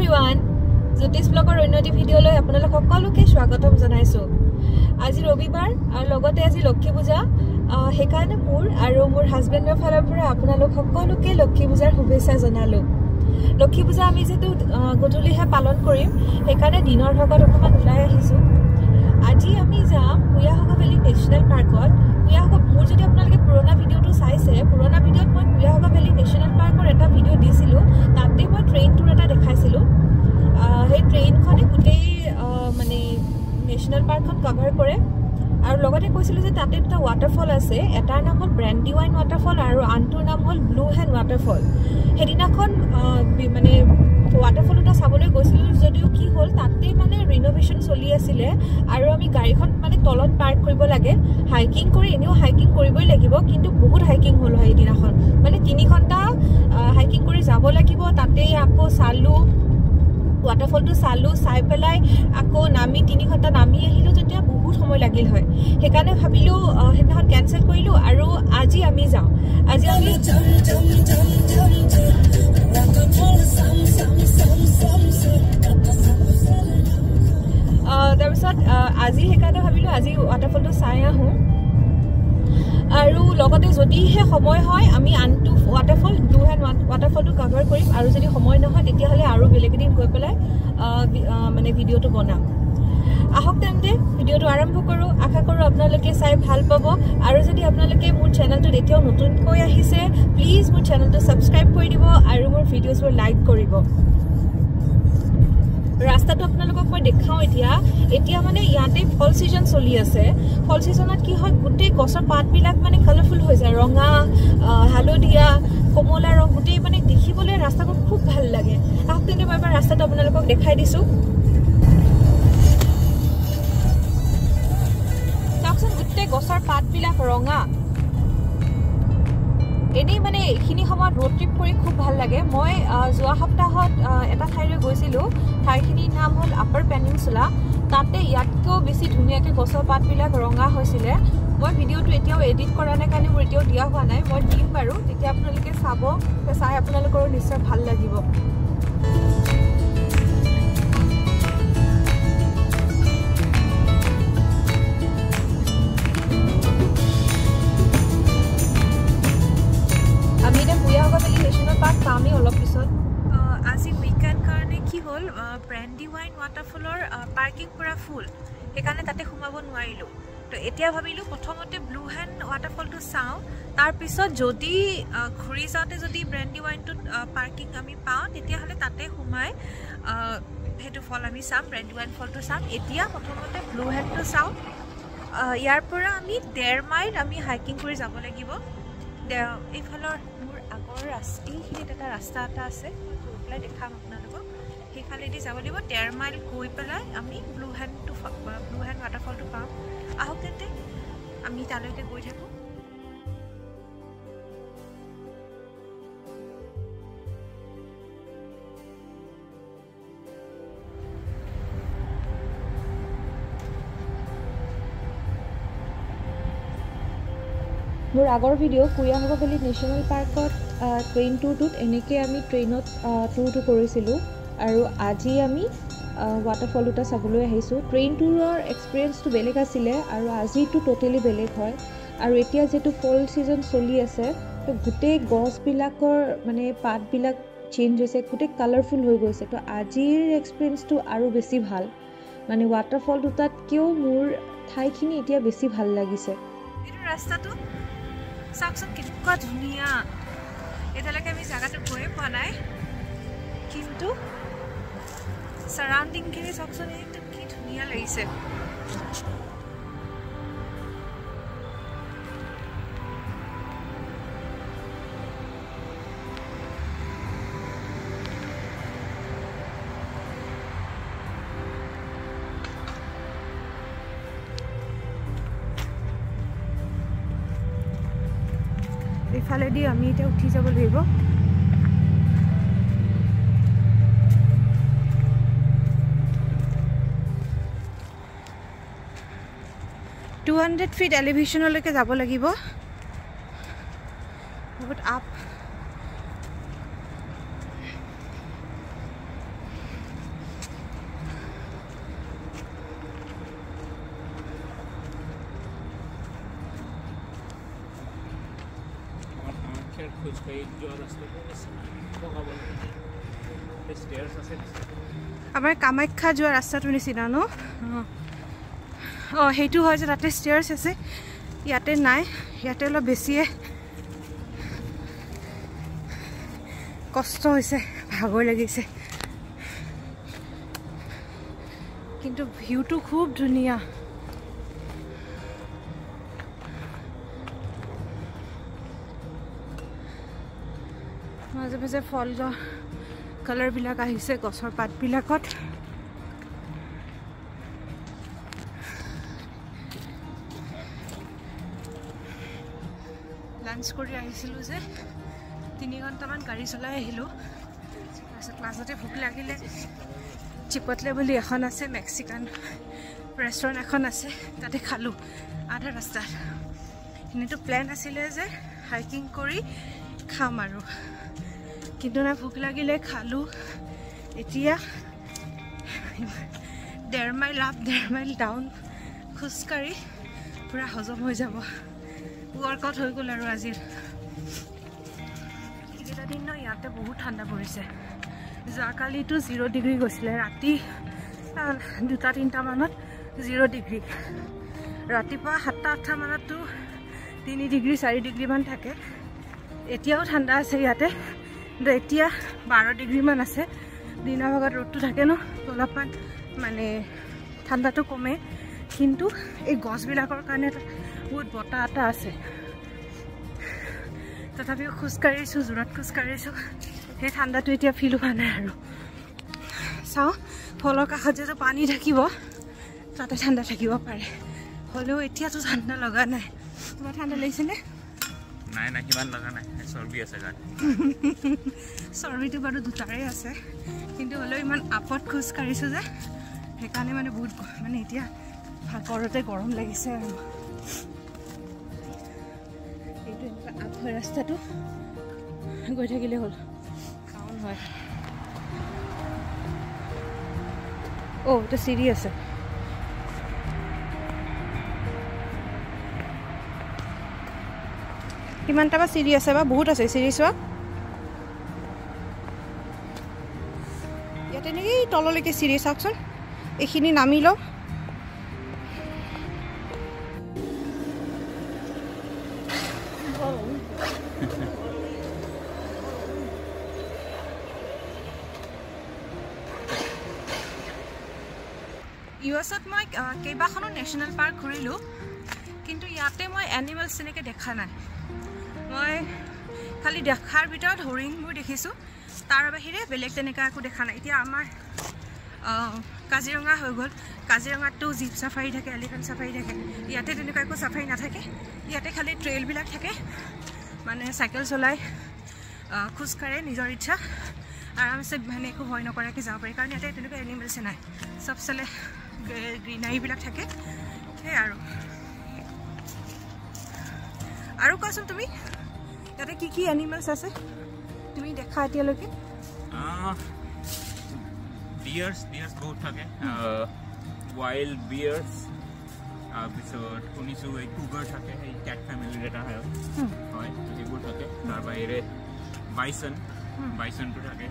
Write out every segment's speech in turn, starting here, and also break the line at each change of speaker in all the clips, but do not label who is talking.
everyone, Jyotish Vlogৰ অন্যটি ভিডিঅ'লৈ আপোনালোক সকলোকে স্বাগতম জনাইছো। আজি ৰবিবাৰ আৰু লগতে আজি লক্ষ্মী পূজা, হেকাৰণে মোৰ হাজবেণ্ডৰ ফালৰ পৰা আপোনালোক সকলোকে লক্ষ্মী পূজাৰ শুভেচ্ছা জনালো। লক্ষ্মী পূজা আমি যেটো গধূলিহে পালন কৰিম, হেকাৰণে দিনৰ ভাগত অকমান ওলাই আহিছো। আজি আমি যাম কুয়াহগা ভেলী নেশ্যনেল পাৰ্কত। কুয়াহগা মোৰ যদি আপোনালোকে পুৰণা ভিডিঅ'টো চাইছে, পুৰণা ভিডিঅ'ত মই কুয়াহগা ভেলী নেশ্যনেল পাৰ্কৰ এটা ভিডিঅ' দিছিলো। তাতে মই ট্ৰেইন টুৰ এটা দেখাইছিলো। সেই ট্ৰেইনখনে গোটেই মানে নেশ্যনেল পাৰ্কখন কভাৰ কৰে আৰু লগতে কৈছিলো যে তাতে দুটা ৱাটাৰফল আছে। এটাৰ নাম হ'ল ব্ৰেণ্ডিৱাইন ৱাটাৰফল আৰু আনটোৰ নাম হ'ল ব্লু হেন ৱাটাৰফল। সেইদিনাখন মানে ৱাটাৰফল দুটা চাবলৈ গৈছিলো, যদিও কি হ'ল তাতে মানে ৰিন'ভেশ্যন চলি আছিলে আৰু আমি গাড়ীখন মানে তলত পাৰ্ক কৰিব লাগে। হাইকিং কৰি এনেও হাইকিং কৰিবই লাগিব, কিন্তু বহুত হাইকিং হ'ল সেইদিনাখন। মানে 3 ঘণ্টা হাইকিং কৰি যাব লাগিব। তাতে আকৌ চালো ৱাটাৰফলটো চালো, চাই পেলাই আকৌ নামি 3 ঘণ্টা নামি আহিলো, তেতিয়া বহুত সময় লাগিল হয়। সেইকাৰণে ভাবিলো সেইদিনাখন কেনচেল কৰিলো আৰু আজি আমি যাওঁ। আজি আমি তাৰপিছত আজি সেইকাৰণে ভাবিলো আজি ৱাটাৰফলটো চাই আহোঁ আৰু লগতে যদিহে সময় হয় আমি আনটো ৱাটাৰফল ব্লু হেন ৱাটাৰফলটো কভাৰ কৰিম। আৰু যদি সময় নহয় তেতিয়াহ'লে আৰু বেলেগ এদিন গৈ পেলাই মানে ভিডিঅ'টো বনাম। আহক তেন্তে ভিডিঅ'টো আৰম্ভ কৰোঁ। আশা কৰোঁ আপোনালোকে চাই ভাল পাব। আৰু যদি আপোনালোকে মোৰ চেনেলটোত এতিয়াও নতুনকৈ আহিছে, প্লিজ মোৰ চেনেলটো ছাবস্ক্ৰাইব কৰি দিব আৰু মোৰ ভিডিঅ'ছবোৰ লাইক কৰিব। ৰাস্তাটো আপোনালোকক মই দেখাওঁ। এতিয়া মানে ইয়াতে ফল ছিজন চলি আছে। ফল ছিজনত কি হয়, গোটেই গছৰ পাতবিলাক মানে কালাৰফুল হৈ যায়, ৰঙা, হালধীয়া, কমলা ৰং, গোটেই মানে দেখিবলৈ ৰাস্তাবোৰ খুব ভাল লাগে। আহক তেন্তে মই এবাৰ ৰাস্তাটো আপোনালোকক দেখাই দিছোঁ। চাওকচোন, গোটেই গছৰ পাতবিলাক ৰঙা। এনেই মানে এইখিনি সময়ত ৰোড ট্ৰিপ কৰি খুব ভাল লাগে। মই যোৱা সপ্তাহত এটা ঠাইলৈ গৈছিলোঁ। ঠাইখিনিৰ নাম হ'ল আপাৰ পেনিনচুলা। তাতে ইয়াতকৈও বেছি ধুনীয়াকৈ গছৰ পাতবিলাক ৰঙা হৈছিলে। মই ভিডিঅ'টো এতিয়াও এডিট কৰা নাই কাৰণে মোৰ এতিয়াও দিয়া হোৱা নাই। মই দিম বাৰু, তেতিয়া আপোনালোকে চাব, চাই আপোনালোকৰো নিশ্চয় ভাল লাগিব। আমি এতিয়া কুয়াহগা ভেলী নেশ্যনেল পাৰ্ক পামেই অলপ পিছত। আজি উইকেণ্ড কাৰণে কি হ'ল, ব্ৰেণ্ডিৱাইন ৱাটাৰফলৰ পাৰ্কিং পুৰা ফুল, সেইকাৰণে তাতে সোমাব নোৱাৰিলোঁ। তো এতিয়া ভাবিলোঁ প্ৰথমতে ব্লু হেন ৱাটাৰফলটো চাওঁ, তাৰপিছত যদি ঘূৰি যাওঁতে যদি ব্ৰেণ্ডিৱাইনটোত পাৰ্কিং আমি পাওঁ, তেতিয়াহ'লে তাতে সোমাই সেইটো ফল আমি চাম, ব্ৰেণ্ডিৱাইন ফলটো চাম। এতিয়া প্ৰথমতে ব্লু হেনটো চাওঁ। ইয়াৰ পৰা আমি 1.5 মাইল আমি হাইকিং কৰি যাব লাগিব। এইফালৰ মোৰ আগৰ এইখিনিত এটা ৰাস্তা এটা আছে, গৈ পেলাই দেখাম আপোনালোকক। সেইফালেদি যাব লাগিব। 1.5 মাইল গৈ পেলাই আমি ব্লু হেন ৱাটাৰফলটো পাম। আহক তেন্তে আমি তালৈকে গৈ থাকোঁ। মোৰ আগৰ ভিডিঅ' কুয়াহগা ভেলী নেশ্যনেল পাৰ্কত ট্ৰেইন টুৰটোত এনেকৈ আমি ট্ৰেইনত টুৰটো কৰিছিলোঁ। আৰু আজি আমি ৱাটাৰফল দুটা চাবলৈ আহিছোঁ। ট্ৰেইন টুৰৰ এক্সপিৰিয়েঞ্চটো বেলেগ আছিলে আৰু আজিটো ট'টেলি বেলেগ হয়। আৰু এতিয়া যিহেতু ফল ছিজন চলি আছে, তো গোটেই গছবিলাকৰ মানে পাতবিলাক চেঞ্জ হৈছে, গোটেই কালাৰফুল হৈ গৈছে। তো আজিৰ এক্সপিৰিয়েঞ্চটো আৰু বেছি ভাল। মানে ৱাটাৰফল দুটাতকৈও মোৰ ঠাইখিনি এতিয়া বেছি ভাল লাগিছে। এইটো ৰাস্তাটো চাওকচোন কেনেকুৱা ধুনীয়া। এতিয়ালৈকে আমি জেগাটো গৈয়ে পোৱা নাই, কিন্তু চাৰাউণ্ডিংখিনি চাওকচোন, এইটো কি ধুনীয়া লাগিছে। এইফালেদি আমি এতিয়া উঠি যাব লাগিব। 200 ফিট এলিভেশ্যনলৈকে যাব লাগিব। বহুত আপ। আমাৰ কামাখ্যা যোৱা ৰাস্তাটো নিচিনা ন অঁ সেইটো হয় যে তাতে ষ্টেয়াৰ্ছ আছে ইয়াতে নাই ইয়াতে অলপ বেছিয়ে কষ্ট হৈছে ভাগৰ লাগিছে কিন্তু ভিউটো খুব ধুনীয়া মাজে মাজে ফল কালাৰবিলাক আহিছে গছৰ পাতবিলাকত লাঞ্চ কৰি আহিছিলোঁ যে 3 ঘণ্টামান গাড়ী চলাই আহিলোঁ তাৰপিছত মাজতে ভোক লাগিলে চিপটলে বুলি এখন আছে মেক্সিকান ৰেষ্টুৰেণ্ট এখন আছে তাতে খালোঁ আধা ৰাস্তাত এনেইতো প্লেন আছিলে যে হাইকিং কৰি খাম আৰু কিন্তু না ভোক লাগিলে খালোঁ এতিয়া 1.5 মাইল আপ 1.5 মাইল ডাউন খোজকাঢ়ি পূৰা হজম হৈ যাব ৱৰ্কআউট হৈ গ'ল আৰু আজিৰ এইকেইটা দিন ন ইয়াতে বহুত ঠাণ্ডা পৰিছে যোৱাকালিতো 0 ডিগ্ৰী গৈছিলে ৰাতি 2-3টা মানত 0 ডিগ্ৰী ৰাতিপুৱা 7-8টা মানততো 3 ডিগ্ৰী 4 ডিগ্ৰীমান থাকে এতিয়াও ঠাণ্ডা আছে ইয়াতে কিন্তু এতিয়া 12 ডিগ্ৰীমান আছে দিনৰ ভাগত ৰ'দটো থাকে ন অলপমান মানে ঠাণ্ডাটো কমে কিন্তু এই গছবিলাকৰ কাৰণে বহুত বতাহ এটা আছে তথাপিও খোজকাঢ়িছোঁ জোৰত খোজকাঢ়িছোঁ সেই ঠাণ্ডাটো এতিয়া ফিল হোৱা নাই আৰু চাওঁ ফলৰ কাষত যে পানী থাকিব তাতে ঠাণ্ডা থাকিব পাৰে হ'লেও এতিয়াতো ঠাণ্ডা লগা নাই তোমাৰ ঠাণ্ডা লাগিছেনে
নাই নাই কিমান লগা নাই চৰ্বি আছে গাত
চৰ্বিটো বাৰু দুটাৰে আছে কিন্তু হ'লেও ইমান আপত খোজকাঢ়িছোঁ যে সেইকাৰণে মানে বহুত মানে এতিয়া ভাগৰতে গৰম লাগিছে আৰু এইটো এনেকুৱা আপ হয় ৰাস্তাটো গৈ থাকিলে হ'ল টাউন হয় অ' এটা চিৰি আছে কিমানটা বা চিৰি আছে বা বহুত আছে চিৰি চোৱা ইয়াতে নেকি তললৈকে চিৰি চাওকচোন এইখিনি নামি লওঁ ইউএছত মই কেইবাখনো নেশ্যনেল পাৰ্ক ঘূৰিলোঁ কিন্তু ইয়াতে মই এনিমেলছ তেনেকৈ দেখা নাই মই খালি দেখাৰ ভিতৰত হৰিণবোৰ দেখিছোঁ তাৰ বাহিৰে বেলেগ তেনেকৈ একো দেখা নাই এতিয়া আমাৰ কাজিৰঙা হৈ গ'ল কাজিৰঙাততো জীপ চাফাৰী থাকে এলিফেণ্ট চাফাৰী থাকে ইয়াতে তেনেকুৱা একো চাফাৰী নাথাকে ইয়াতে খালি ট্ৰেইলবিলাক থাকে মানে চাইকেল চলাই খোজকাঢ়ে নিজৰ ইচ্ছা আৰামছে মানে একো ভয় নকৰাকৈ যাব পাৰি কাৰণ ইয়াতে তেনেকুৱা এনিমেলছে নাই চব চালে গ্ৰীনাৰীবিলাক থাকে সেয়াই আৰু কোৱাচোন তুমি ইয়াতে কি কি এনিমেলছ আছে তুমি দেখা এতিয়ালৈকে
বিয়াৰ্ছ বহুত থাকে ৱাইল্ড বিয়াৰ্ছ তাৰপিছত শুনিছোঁ এই কুগাৰ থাকে এই কেট ফেমিলিৰ এটা হয় সেইবোৰ থাকে তাৰ বাহিৰে বাইচনটো থাকে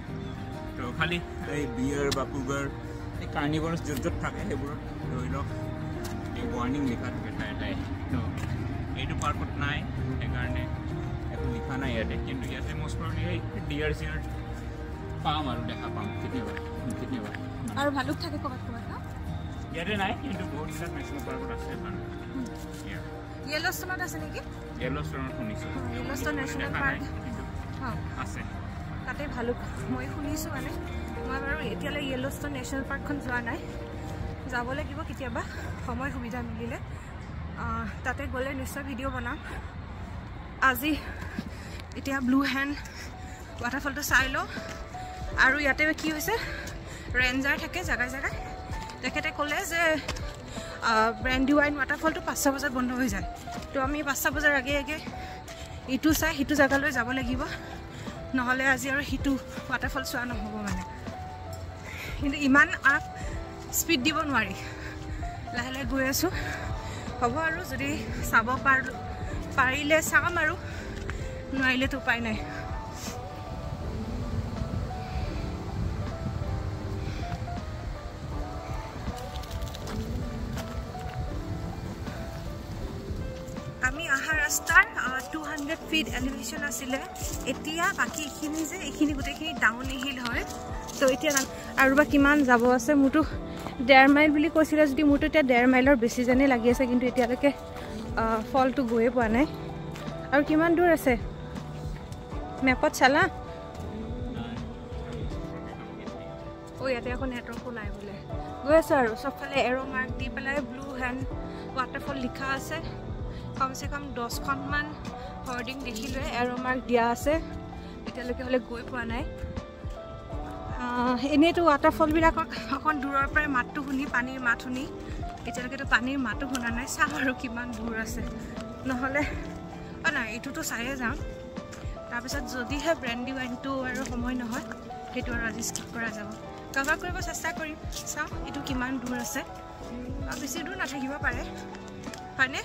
তো খালি এই বিয়াৰ বা কুগাৰ এই কাৰ্নিভৰছ য'ত থাকে সেইবোৰত ধৰি লওক এই ৱাৰ্ণিং লিখা থাকে ঠায়ে ঠায়ে তো এইটো পাৰ্কত নাই সেইকাৰণে একো লিখা নাই ইয়াতে কিন্তু ইয়াতে মষ্ট প্ৰবলি এই ডিয়াৰ চিয়াৰ পাম আৰু দেখা পাম কেতিয়াবা
আৰু ভালুক থাকে ক'ৰবাত
ইয়াতে নাই কিন্তু বহুতবিলাক নেশ্যনেল পাৰ্কত আছে
য়েল'ষ্টনত আছে নেকি
য়েল'ষ্টনত শুনিছোঁ
য়েল'ষ্টন নেশ্যনেল পাৰ্ক
আছে
তাতে ভালুক মই শুনিছোঁ মানে মই বাৰু এতিয়ালৈ য়েল'ষ্টন নেশ্যনেল পাৰ্কখন যোৱা নাই যাব লাগিব কেতিয়াবা সময় সুবিধা মিলিলে তাতে গ'লে নিশ্চয় ভিডিঅ' বনাম আজি এতিয়া ব্লু হেণ্ড ৱাটাৰফলটো চাই লওঁ আৰু ইয়াতে কি হৈছে ৰেঞ্জাৰ থাকে জেগাই জেগাই তেখেতে ক'লে যে ব্ৰেণ্ডিৱাইন ৱাটাৰফলটো 5টা বজাত বন্ধ হৈ যায় তো আমি 5টা বজাৰ আগে আগে ইটো চাই সিটো জেগালৈ যাব লাগিব নহ'লে আজি আৰু সিটো ৱাটাৰফল চোৱা নহ'ব মানে কিন্তু ইমান আপ স্পীড দিব নোৱাৰি লাহে লাহে গৈ আছোঁ হ'ব আৰু যদি চাব পাৰিলে চাম আৰু নোৱাৰিলেতো উপায় নাই। আমি আহা ৰাস্তাৰ 200 ফিট এলিভেশ্যন আছিলে। এতিয়া বাকী এইখিনি যে এইখিনি গোটেইখিনি ডাউন হিল হয়। তো এতিয়া আৰু বা কিমান যাব আছে, মোৰতো 1.5 মাইল বুলি কৈছিলে যদি মোৰতো এতিয়া 1.5 মাইলৰ বেছি যেনে লাগি আছে, কিন্তু এতিয়ালৈকে ফলটো গৈয়ে পোৱা নাই। আৰু কিমান দূৰ আছে মেপত চালা? ইয়াতে আকৌ নেটৱৰ্কো নাই বোলে। গৈ আছো আৰু চবফালে এৰ' মাৰ্ক দি পেলাই ব্লু হেণ্ড ৱাটাৰফল লিখা আছে। কমচে কম 10খনমান হৰ্ডিং দেখিলোৱে এৰ' মাৰ্ক দিয়া আছে। এতিয়ালৈকে হ'লে গৈ পোৱা নাই। এনেইতো ৱাটাৰফলবিলাকক অকণ দূৰৰ পৰাই মাতটো শুনি, পানীৰ মাত শুনি, এতিয়ালৈকেতো পানীৰ মাতো শুনা নাই। চাওঁ আৰু কিমান দূৰ আছে, নহ'লে নাই এইটোতো চায়ে যাম। তাৰপিছত যদিহে ব্ৰেণ্ডি ৱাইনটো আৰু সময় নহয়, সেইটো আৰু আজি স্কিপ কৰা যাব। কভাৰ কৰিব চেষ্টা কৰিম, চাওঁ এইটো কিমান দূৰ আছে। আৰু বেছি দূৰ নাথাকিব পাৰে, হয়নে?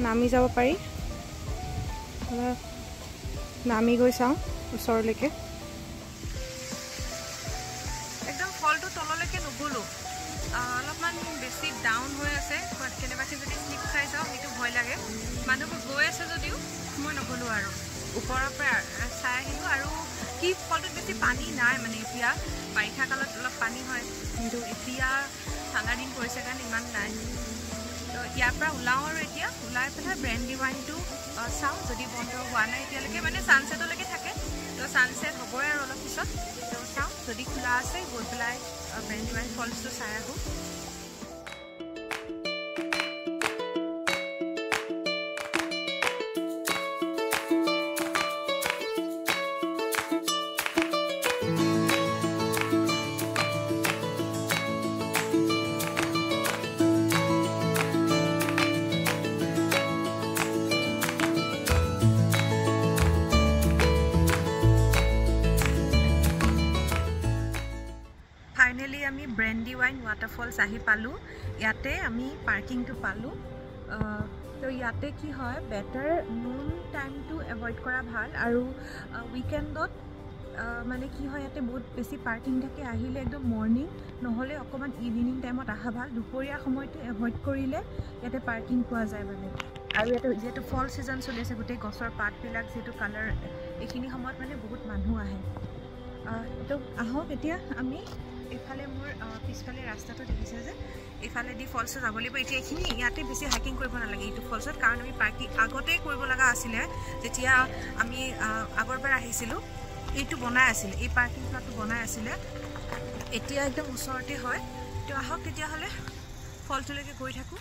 নামি যাব পাৰি, নামি গৈ চাওঁ ওচৰলৈকে। একদম ফলটো তললৈকে নগ'লোঁ, অলপমান বেছি ডাউন হৈ আছে। কেনেবাকৈ যদি স্লিপ খাই যাওঁ সেইটো ভয় লাগে। মানুহবোৰ গৈ আছে যদিও মই নগ'লোঁ আৰু ওপৰৰ পৰা চাই আহিলোঁ। আৰু কি ফলটোত বেছি পানী নাই, মানে এতিয়া বাৰিষা কালত অলপ পানী হয়, কিন্তু এতিয়া ঠাণ্ডা দিন পৰিছে কাৰণে ইমান নাই। তো ইয়াৰ পৰা ওলাওঁ আৰু এতিয়া ওলাই পেলাই ব্ৰেণ্ডি ৱাইনটো চাওঁ। যদি বন্ধ হোৱা নাই এতিয়ালৈকে, মানে ছানছেটলৈকে থাকে, তো ছানছেট হ'বই আৰু অলপ পিছত। তো চাওঁ, যদি খোলা আছে গৈ পেলাই ব্ৰেণ্ডি ৱাইন ফলছটো চাই আহোঁ। ফাইনেলি আমি ব্ৰেণ্ডি ৱাইন ৱাটাৰফলছ আহি পালোঁ। ইয়াতে আমি পাৰ্কিংটো পালোঁ। তো ইয়াতে কি হয়, বেটাৰ নুন টাইমটো এভইড কৰা ভাল। আৰু উইকেণ্ডত মানে কি হয়, ইয়াতে বহুত বেছি পাৰ্কিং থাকে। আহিলে একদম মৰ্ণিং নহ'লে অকণমান ইভিনিং টাইমত অহা ভাল। দুপৰীয়া সময়টো এভইড কৰিলে ইয়াতে পাৰ্কিং পোৱা যায় মানে। আৰু ইয়াতে যিহেতু ফল ছিজন চলি আছে, গোটেই গছৰ পাতবিলাক যিহেতু কালাৰ, এইখিনি সময়ত মানে বহুত মানুহ আহে। তো আহক এতিয়া আমি এইফালে, মোৰ পিছফালে ৰাস্তাটো দেখিছে যে, এইফালেদি ফলছত যাব লাগিব। এতিয়া এইখিনি ইয়াতে বেছি হাইকিং কৰিব নালাগে এইটো ফলছত, কাৰণ আমি পাৰ্কিং আগতেই কৰিব লগা আছিলে। যেতিয়া আমি আগৰবাৰ আহিছিলোঁ এইটো বনাই আছিলে, এই পাৰ্কিং প্লটটো বনাই আছিলে। এতিয়া একদম ওচৰতে হয়। তো আহক তেতিয়াহ'লে ফলটোলৈকে গৈ থাকোঁ।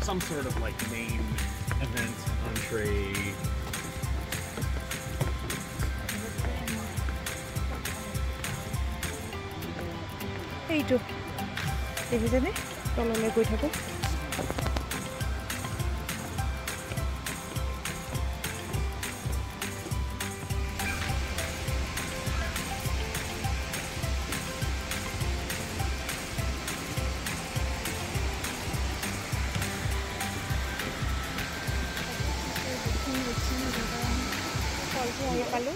Some sort of like main event entree.
এইটো দেখিছেনে, তললৈ গৈ থাকোঁ। ফলটো আহি পালোঁ।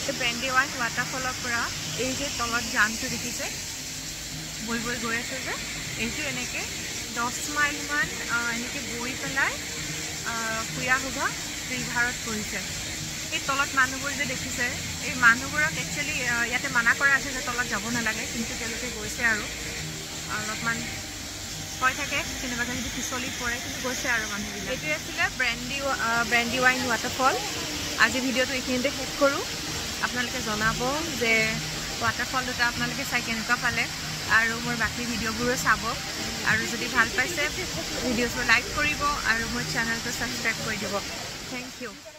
এই ব্ৰেণ্ডি ৱাইন ৱাটাৰফলৰ পৰা এই যে তলত জানটো দেখিছে বৈ বৈ গৈ আছে যে এইটো এনেকৈ 10 মাইলমান এনেকৈ বৈ পেলাই কুয়াহুবা ৰিভাৰত পৰিছে এই তলত মানুহবোৰ যে দেখিছে এই মানুহবোৰক একচুৱেলি ইয়াতে মানা কৰা আছে যে তলত যাব নালাগে কিন্তু তেওঁলোকে গৈছে আৰু অলপমান কয় থাকে কেনেবা যদি পিছলি পৰে কিন্তু গৈছে আৰু মানুহবিলাক এইটোৱে আছিলে ব্ৰেণ্ডি ৱাইন ৱাটাৰফল আজি ভিডিঅ'টো এইখিনিতে শেষ কৰোঁ আপোনালোকে জনাব যে ৱাটাৰফল দুটা আপোনালোকে চাই কেনেকুৱা পালে আৰু মোৰ বাকী ভিডিঅ'বোৰো চাব আৰু যদি ভাল পাইছে ভিডিঅ'টো লাইক কৰিব আৰু মোৰ চেনেলটো ছাবস্ক্ৰাইব কৰি দিব থেংক ইউ